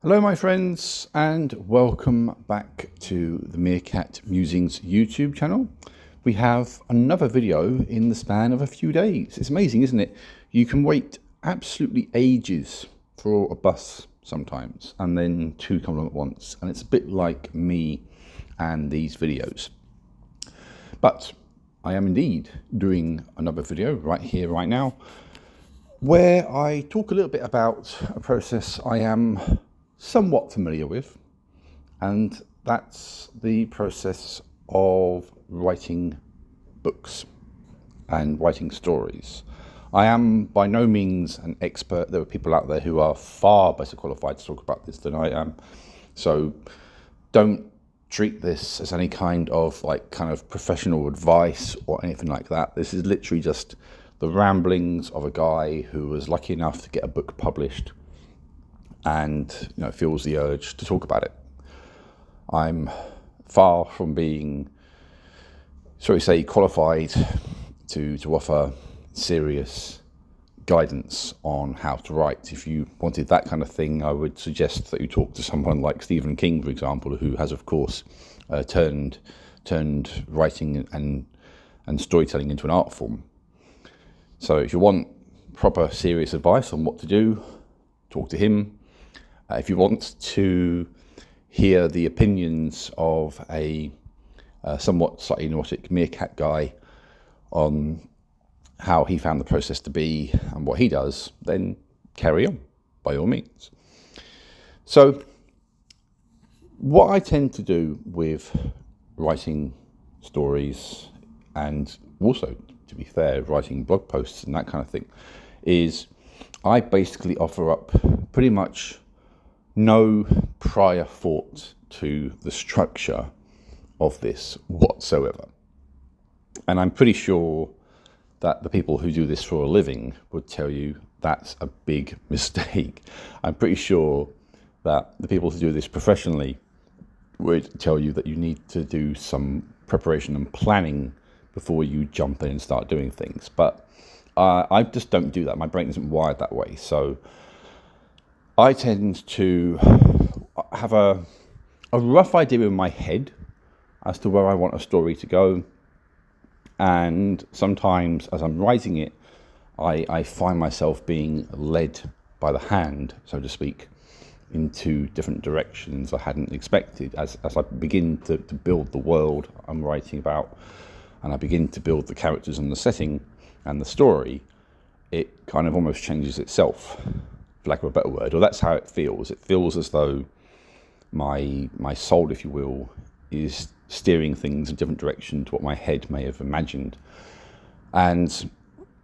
Hello my friends, and welcome back to the Meerkat Musings YouTube channel. We have another video in the span of a few days. It's amazing, isn't it? You can wait absolutely ages for a bus sometimes, and then two come along at once, and it's a bit like me and these videos. But I am indeed doing another video right here, right now, where I talk a little bit about a process I am somewhat familiar with, and that's the process of writing books and writing stories. I am by no means an expert. There are people out there who are far better qualified to talk about this than I am, so don't treat this as any kind of professional advice or anything like that. This is literally just the ramblings of a guy who was lucky enough to get a book published and feels the urge to talk about it. I'm far from being, shall we say, qualified to offer serious guidance on how to write. If you wanted that kind of thing, I would suggest that you talk to someone like Stephen King, for example, who has, of course, turned writing and storytelling into an art form. So if you want proper serious advice on what to do, talk to him. If you want to hear the opinions of a somewhat slightly neurotic Meerkat guy on how he found the process to be and what he does, then carry on, by all means. So what I tend to do with writing stories, and also, to be fair, writing blog posts and that kind of thing, is I basically offer up pretty much no prior thought to the structure of this whatsoever. And I'm pretty sure that the people who do this for a living would tell you that's a big mistake. I'm pretty sure that the people who do this professionally would tell you that you need to do some preparation and planning before you jump in and start doing things. But I just don't do that. My brain isn't wired that way. So I tend to have a rough idea in my head as to where I want a story to go. And sometimes as I'm writing it, I find myself being led by the hand, so to speak, into different directions I hadn't expected. As I begin to build the world I'm writing about, and I begin to build the characters and the setting and the story, it kind of almost changes itself, for lack of a better word, or that's how it feels. It feels as though my soul, if you will, is steering things in a different direction to what my head may have imagined. And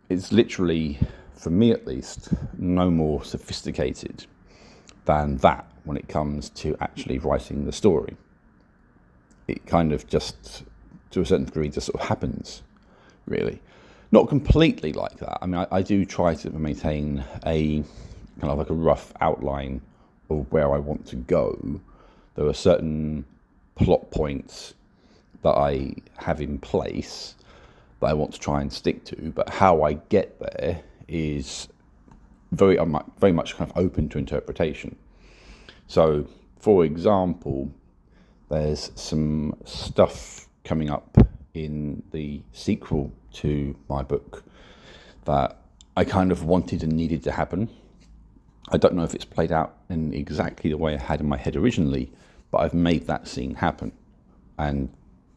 it's literally, for me at least, no more sophisticated than that when it comes to actually writing the story. It kind of just, to a certain degree, just sort of happens, really. Not completely like that. I mean, I do try to maintain a kind of like a rough outline of where I want to go. There are certain plot points that I have in place that I want to try and stick to, but how I get there is very much kind of open to interpretation. So, for example, there's some stuff coming up in the sequel to my book that I kind of wanted and needed to happen. I don't know if it's played out in exactly the way I had in my head originally, but I've made that scene happen. And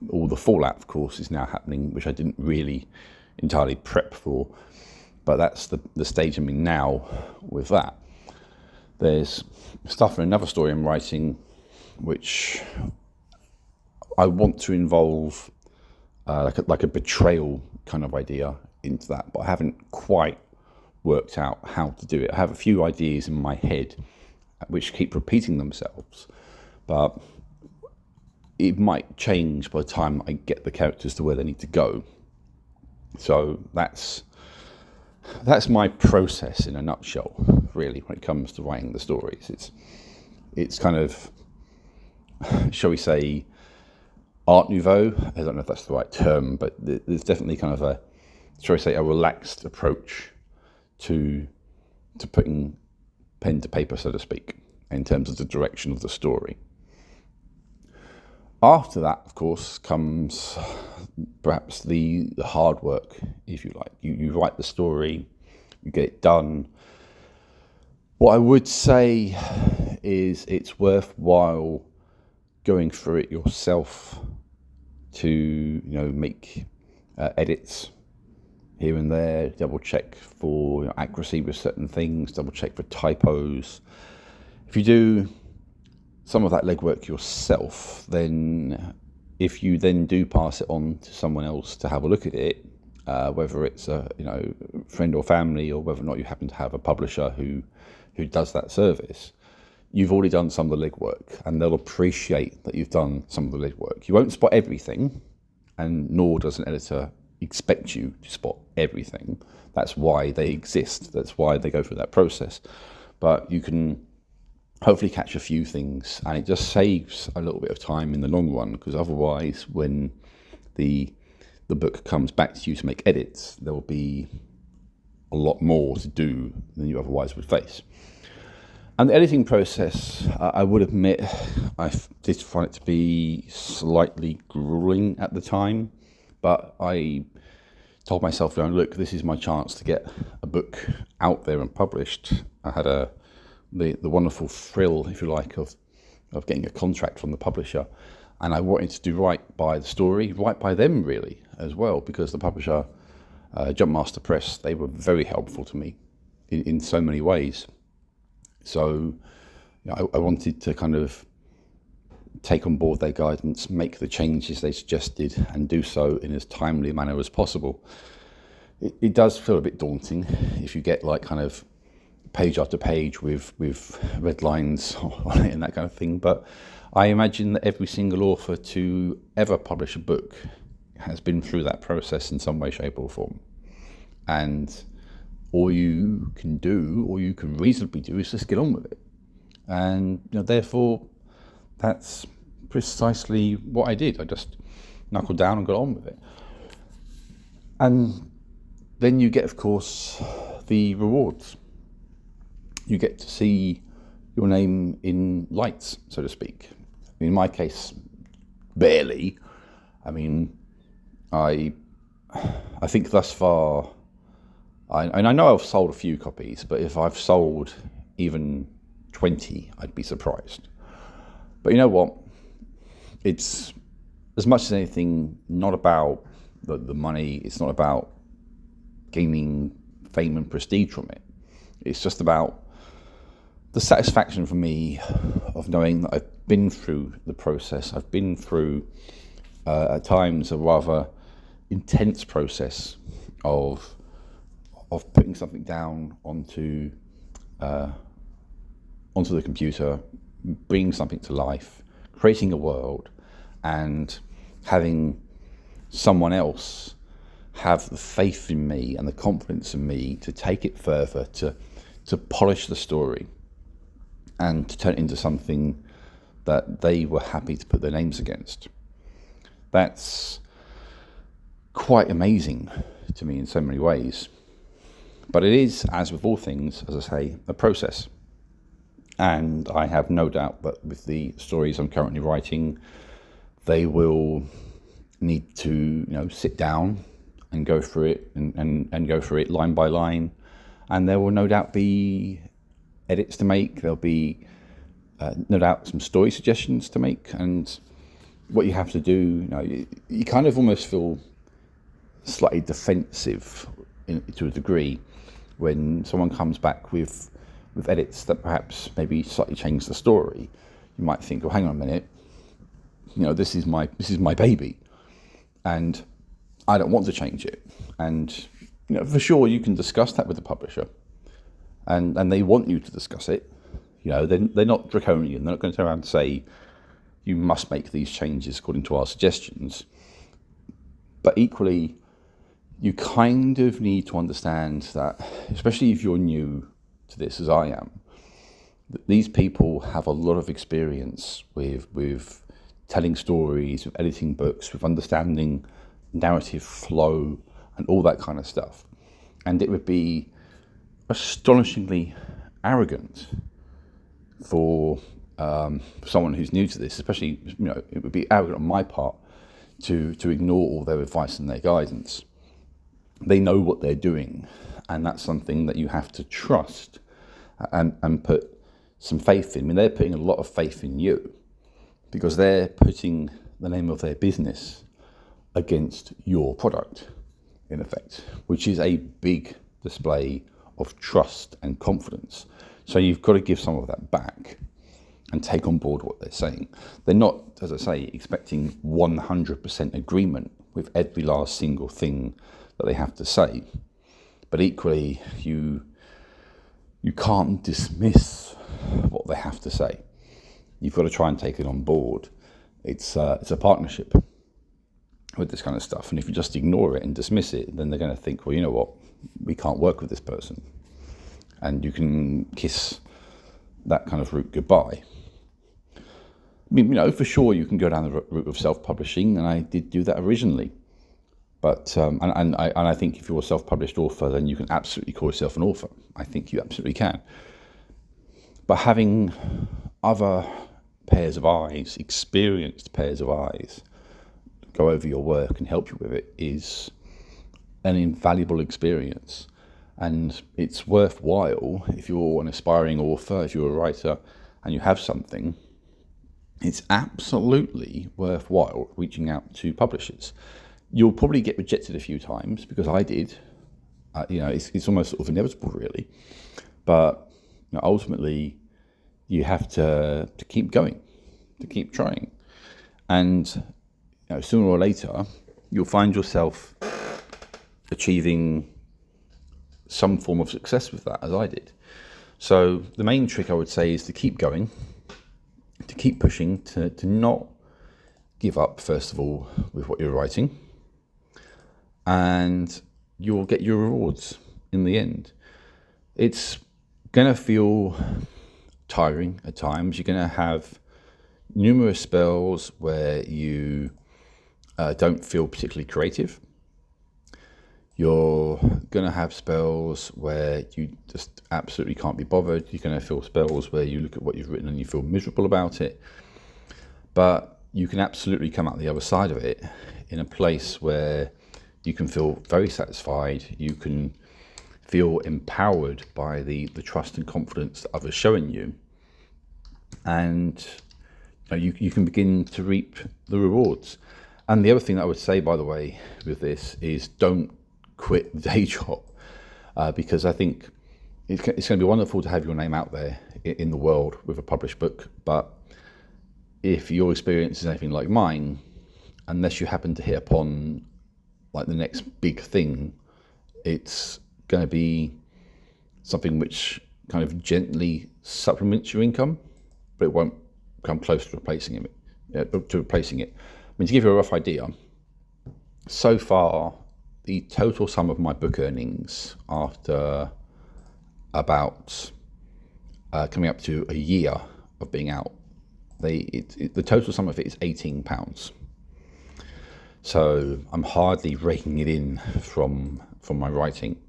all the fallout, of course, is now happening, which I didn't really entirely prep for. But that's the stage I'm in now with that. There's stuff in another story I'm writing which I want to involve like a betrayal kind of idea into that, but I haven't quite worked out how to do it. I have a few ideas in my head which keep repeating themselves, but it might change by the time I get the characters to where they need to go. So that's my process in a nutshell, really, when it comes to writing the stories. It's kind of, shall we say, Art Nouveau. I don't know if that's the right term, but there's definitely kind of a, shall we say, a relaxed approach to putting pen to paper, so to speak, in terms of the direction of the story. After that, of course, comes perhaps the hard work, if you like. You write the story, you get it done. What I would say is it's worthwhile going through it yourself to, make edits here and there, double check for accuracy with certain things, double check for typos. If you do some of that legwork yourself, then if you then do pass it on to someone else to have a look at it, whether it's a friend or family, or whether or not you happen to have a publisher who does that service, you've already done some of the legwork, and they'll appreciate that you've done some of the legwork. You won't spot everything, and nor does an editor expect you to spot everything. That's why they exist. That's why they go through that process. But you can hopefully catch a few things, and it just saves a little bit of time in the long run, because otherwise when the book comes back to you to make edits, there will be a lot more to do than you otherwise would face. And the editing process, I would admit, I did find it to be slightly grueling at the time, but I told myself, look, this is my chance to get a book out there and published. I had the wonderful thrill, if you like, of getting a contract from the publisher, and I wanted to do right by the story, right by them really as well, because the publisher, Jumpmaster Press, they were very helpful to me in so many ways. So I wanted to kind of take on board their guidance, make the changes they suggested, and do so in as timely a manner as possible. It does feel a bit daunting if you get like kind of page after page with red lines on it and that kind of thing, but I imagine that every single author to ever publish a book has been through that process in some way, shape or form. And all you can do, or you can reasonably do, is just get on with it. And therefore, that's precisely what I did. I just knuckled down and got on with it. And then you get, of course, the rewards. You get to see your name in lights, so to speak. In my case, barely. I mean, I think thus far, and I know I've sold a few copies, but if I've sold even 20, I'd be surprised. But you know what? It's, as much as anything, not about the money. It's not about gaining fame and prestige from it. It's just about the satisfaction for me of knowing that I've been through the process. I've been through, at times, a rather intense process of putting something down onto the computer, bringing something to life, creating a world, and having someone else have the faith in me and the confidence in me to take it further, to polish the story, and to turn it into something that they were happy to put their names against. That's quite amazing to me in so many ways. But it is, as with all things, as I say, a process. And I have no doubt that with the stories I'm currently writing, they will need to sit down and go through it and go through it line by line. And there will no doubt be edits to make. There'll be no doubt some story suggestions to make. And what you have to do, you kind of almost feel slightly defensive to a degree when someone comes back with edits that perhaps maybe slightly change the story. You might think, hang on a minute, this is my baby, and I don't want to change it. And for sure you can discuss that with the publisher, and they want you to discuss it. They're not draconian. They're not going to turn around and say you must make these changes according to our suggestions. But equally, you kind of need to understand that, especially if you're new to this, as I am, that these people have a lot of experience with telling stories, with editing books, with understanding narrative flow and all that kind of stuff. And it would be astonishingly arrogant for someone who's new to this, especially, it would be arrogant on my part to ignore all their advice and their guidance. They know what they're doing, and that's something that you have to trust and put some faith in. I mean, they're putting a lot of faith in you because they're putting the name of their business against your product, in effect, which is a big display of trust and confidence. So you've got to give some of that back and take on board what they're saying. They're not, as I say, expecting 100% agreement with every last single thing that they have to say. But equally, you can't dismiss what they have to say. You've got to try and take it on board. It's a partnership with this kind of stuff. And if you just ignore it and dismiss it, then they're going to think, well, you know what, we can't work with this person. And you can kiss that kind of route goodbye. I mean, for sure you can go down the route of self-publishing, and I did do that originally. But and I think if you're a self-published author, then you can absolutely call yourself an author. I think you absolutely can. But having other pairs of eyes, experienced pairs of eyes, go over your work and help you with it is an invaluable experience. And it's worthwhile if you're an aspiring author, if you're a writer, and you have something. It's absolutely worthwhile reaching out to publishers. You'll probably get rejected a few times, because I did. It's almost sort of inevitable, really. But ultimately, you have to keep going, to keep trying. And sooner or later, you'll find yourself achieving some form of success with that, as I did. So the main trick, I would say, is to keep going, to keep pushing, to not give up, first of all, with what you're writing. And you'll get your rewards in the end. It's going to feel tiring at times. You're going to have numerous spells where you don't feel particularly creative. You're going to have spells where you just absolutely can't be bothered. You're going to feel spells where you look at what you've written and you feel miserable about it. But you can absolutely come out the other side of it in a place where you can feel very satisfied. You can feel empowered by the trust and confidence that others show in you. And you can begin to reap the rewards. And the other thing that I would say, by the way, with this is don't quit the day job, because I think it's going to be wonderful to have your name out there in the world with a published book. But if your experience is anything like mine, unless you happen to hit upon like the next big thing, it's going to be something which kind of gently supplements your income, but it won't come close to replacing it. I mean, to give you a rough idea, so far the total sum of my book earnings after about coming up to a year of being out, the total sum of it is £18. So I'm hardly raking it in from my writing.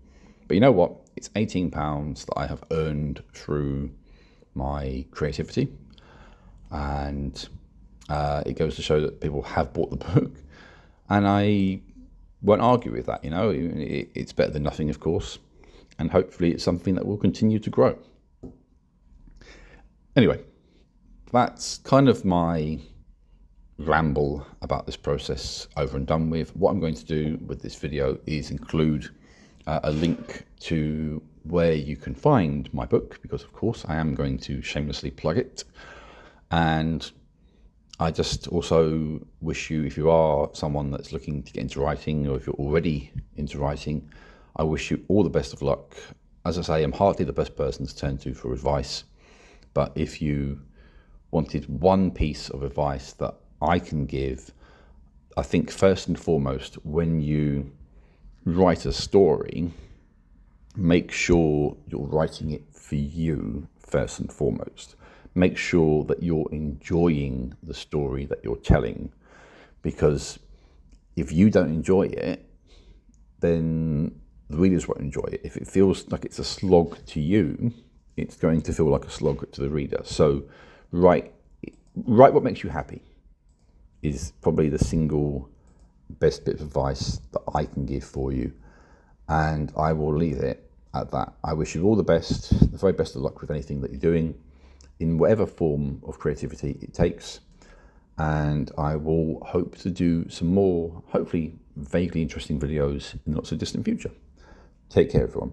But you know what? It's £18 that I have earned through my creativity. And it goes to show that people have bought the book. And I won't argue with that, It's better than nothing, of course. And hopefully it's something that will continue to grow. Anyway, that's kind of my ramble about this process over and done with. What I'm going to do with this video is include a link to where you can find my book, because of course I am going to shamelessly plug it. And I just also wish you, if you are someone that's looking to get into writing, or if you're already into writing, I wish you all the best of luck. As I say, I'm hardly the best person to turn to for advice, but if you wanted one piece of advice that I can give, I think first and foremost, when you write a story, make sure you're writing it for you first and foremost. Make sure that you're enjoying the story that you're telling, because if you don't enjoy it, then the readers won't enjoy it. If it feels like it's a slog to you, it's going to feel like a slog to the reader. So write what makes you happy is probably the single best bit of advice that I can give for you. And I will leave it at that. I wish you all the best, the very best of luck with anything that you're doing, in whatever form of creativity it takes. And I will hope to do some more, hopefully vaguely interesting videos in the not so distant future. Take care, everyone.